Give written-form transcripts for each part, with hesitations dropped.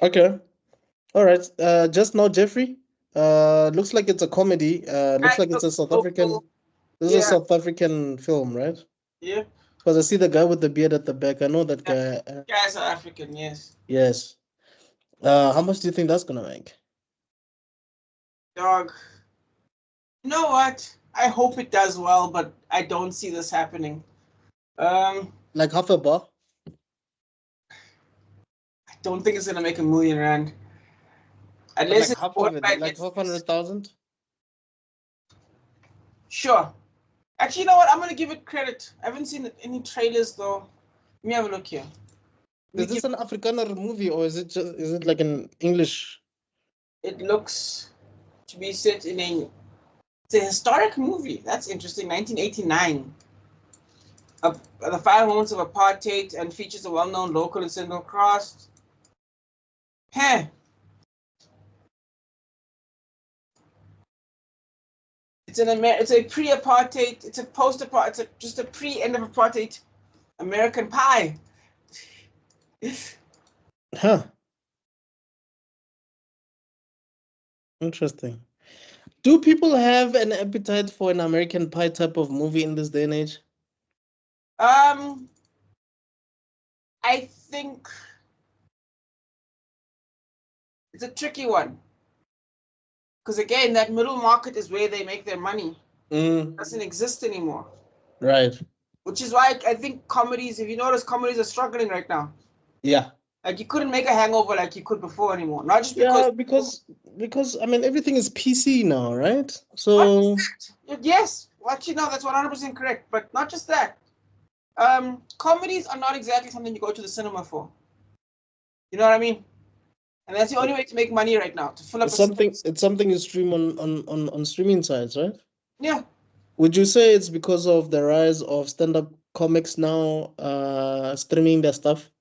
Okay. All right. Just now, Jeffrey. Looks like it's a comedy. Looks Kind like it's of a South local. African. This is a Yeah, South African film, right? yeah. Because I see the guy with the beard at the back. I know that guy. Guys are African, yes. Yes. How much do you think that's gonna make? Dog. You know what? I hope it does well, but I don't see this happening. Um, Like half a bar? I don't think it's gonna make R1 million. But Unless like it's half of bought it, by like Netflix. 500,000? Sure. Actually, you know what? I'm gonna give it credit. I haven't seen any trailers though. Let me have a look here. Let me Is give this an Afrikaner movie or is it like an English? it looks to be set in a it's a historic movie. That's interesting. 1989. The Five Moments of Apartheid and features a well-known local and single cast. Heh. It's a pre-apartheid. It's a post-apartheid. It's just a pre-end of apartheid American Pie. Huh. Interesting. Do people have an appetite for an American Pie type of movie in this day and age? Um, I think it's a tricky one because again, that middle market is where they make their money. It doesn't exist anymore. Right. Which is why I think comedies, if you notice, comedies are struggling right now. Yeah. Like you couldn't make a hangover like you could before anymore. Not just Yeah, because because I mean everything is PC now, right? not So just that. Yes, well, actually no, that's 100% correct. But not just that. Comedies are not exactly something you go to the cinema for. You know what I mean? And that's the only way to make money right now, to fill up it's something you stream on streaming sites, right? yeah. Would you say it's because of the rise of stand-up comics now streaming their stuff?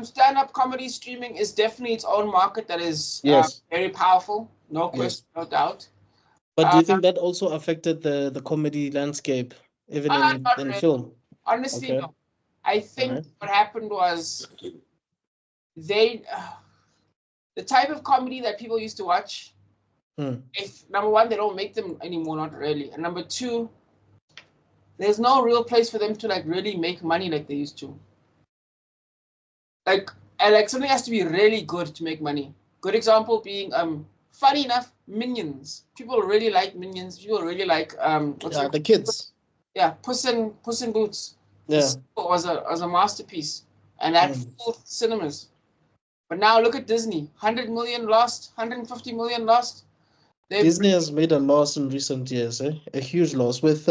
Stand-up comedy streaming is definitely its own market that is Yes. very powerful, no Yes. question, no doubt. But do Uh, you think that also affected the comedy landscape, even not in really. film? Honestly, Okay. no. I All think right. what happened was they the type of comedy that people used to watch. Hmm. If number one, they don't make them anymore, not really, and number two, there's no real place for them to like really make money like they used to. Like and like something has to be really good to make money. Good example being funny enough, Minions. People really like Minions. People really like what's Yeah, it the called? kids. Yeah, Puss in Boots. The Yeah. sequel was a masterpiece and that Mm. fooled cinemas. But now look at Disney. 100 million lost, 150 million lost. They've Disney has made a loss in recent years, eh? A huge loss with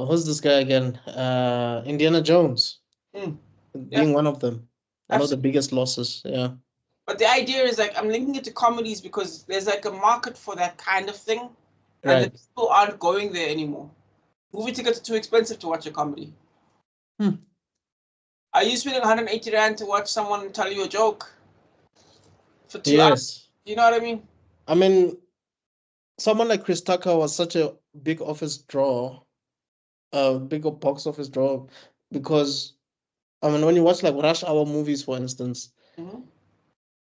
who's this guy again? Indiana Jones yeah, being one of them. One of the absolutely. biggest losses. Yeah. But the idea is like I'm linking it to comedies because there's like a market for that kind of thing, and the Right. people aren't going there anymore. Movie tickets are too expensive to watch a comedy. Hmm. Are you spending 180 rand to watch someone tell you a joke for 2 hours? Yes. You know what I mean? I mean, someone like Chris Tucker was such a big office draw, a big box office draw, because I mean, when you watch like rush hour movies, for instance, Mm-hmm.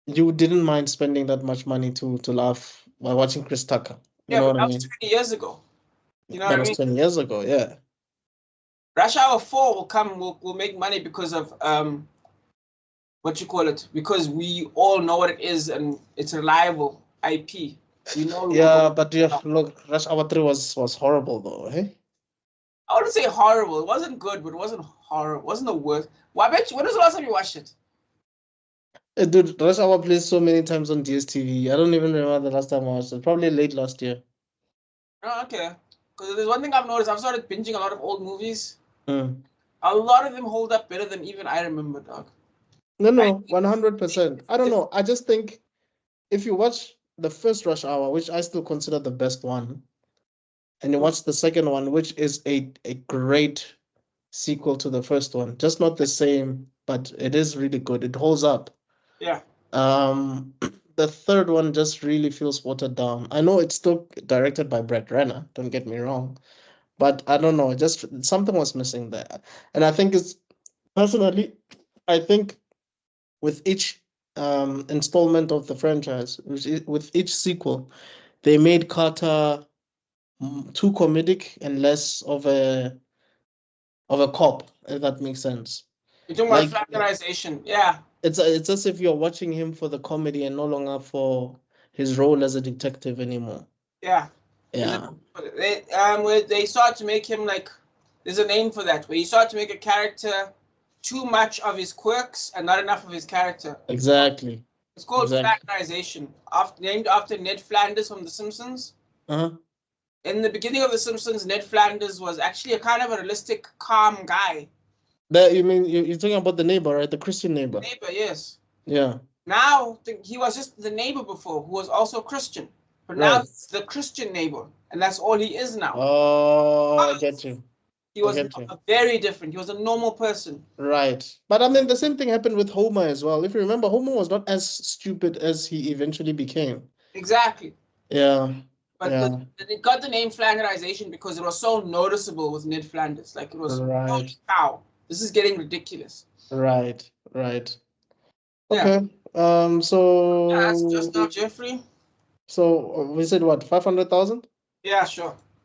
you didn't mind spending that much money to laugh while watching Chris Tucker. You Yeah, know but what I that was mean? 20 years ago. You know what That I was mean? 20 years ago. Yeah. Rush Hour 4 will make money because of what you call it because we all know what it is and it's reliable IP. We know we will go. Yeah, but yeah, look, Rush Hour 3 was horrible though, hey? I wouldn't say horrible. It wasn't good, but it wasn't horror. It wasn't the worst. Well, I bet you. When was the last time you watched it? Dude, Rush Hour plays so many times on DSTV. I don't even remember the last time I watched it. Probably late last year. Oh, okay. Because there's one thing I've noticed. I've started binging a lot of old movies. Hmm. A lot of them hold up better than even I remember, dog. No, I no, 100%. I don't know. I just think if you watch the first Rush Hour, which I still consider the best one, and you watch the second one, which is a great sequel to the first one, just not the same, but it is really good. It holds up. yeah. The third one just really feels watered down. I know it's still directed by Brett Renner, don't get me wrong, but I don't know, just something was missing there. And I think it's personally, I think with each installment of the franchise, with each sequel, they made Carter too comedic and less of a cop, if that makes sense. You're talking Like about factorization. Yeah. it's as if you're watching him for the comedy and no longer for his role as a detective anymore. Yeah. Yeah, Where they start to make him like, there's a name for that, where you start to make a character too much of his quirks and not enough of his character. exactly. It's called Exactly. factorization, named after Ned Flanders from The Simpsons. Uh-huh. In the beginning of The Simpsons, Ned Flanders was actually a kind of a realistic, calm guy. That you mean you're talking about the neighbor, right? The Christian neighbor. Neighbor, yes. Yeah. Now he was just the neighbor before, who was also Christian. But now Right. he's the Christian neighbor, and that's all he is now. Oh, I get you. He I was get you. very different. He was a normal person. Right. But I mean, the same thing happened with Homer as well. If you remember, Homer was not as stupid as he eventually became. Exactly. Yeah. But Yeah. it got the name Flanderization because it was so noticeable with Ned Flanders. Like it was, Right. holy cow, this is getting ridiculous. Right. Right. Yeah. Okay. Yeah, that's just So now, Jeffrey. we said what, 500,000? Yeah, sure.